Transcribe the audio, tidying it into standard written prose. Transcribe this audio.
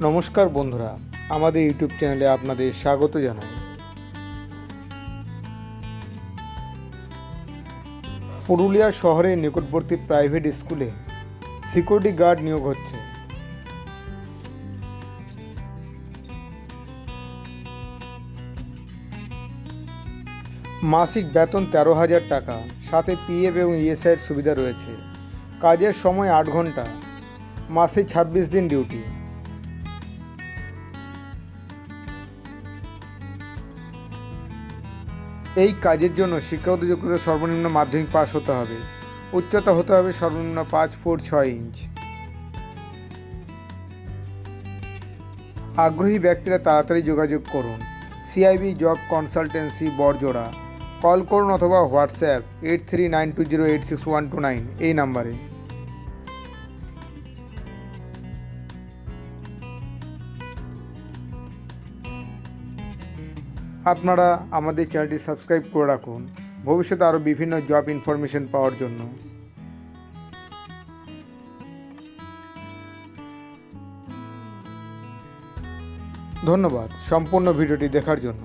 নমস্কার বন্ধুরা, আমাদের ইউটিউব চ্যানেলে আপনাদের স্বাগত জানাই। পুরুলিয়া শহরের নিকটবর্তী প্রাইভেট স্কুলে সিকিউরিটি গার্ড নিয়োগ হচ্ছে। মাসিক বেতন 13,000 টাকা, সাথে পিএফ এবং ইএসআইয়ের সুবিধা রয়েছে। কাজের সময় 8 ঘন্টা, মাসে 26 দিন ডিউটি। এই কাজের জন্য শিক্ষাগত যোগ্যতা সর্বনিম্ন মাধ্যমিক পাস হতে হবে। উচ্চতা হতে হবে সর্বনিম্ন 5 ফুট 6 ইঞ্চ। আগ্রহী ব্যক্তিরা তাড়াতাড়ি যোগাযোগ করুন। CIB job consultancy Barjora. Call করুন অথবা হোয়াটসঅ্যাপ 8392086129 এই নাম্বারে। আপনারা আমাদের চ্যানেলটি সাবস্ক্রাইব করে রাখুন ভবিষ্যতে আরও বিভিন্ন জব ইনফরমেশন পাওয়ার জন্য। ধন্যবাদ সম্পূর্ণ ভিডিওটি দেখার জন্য।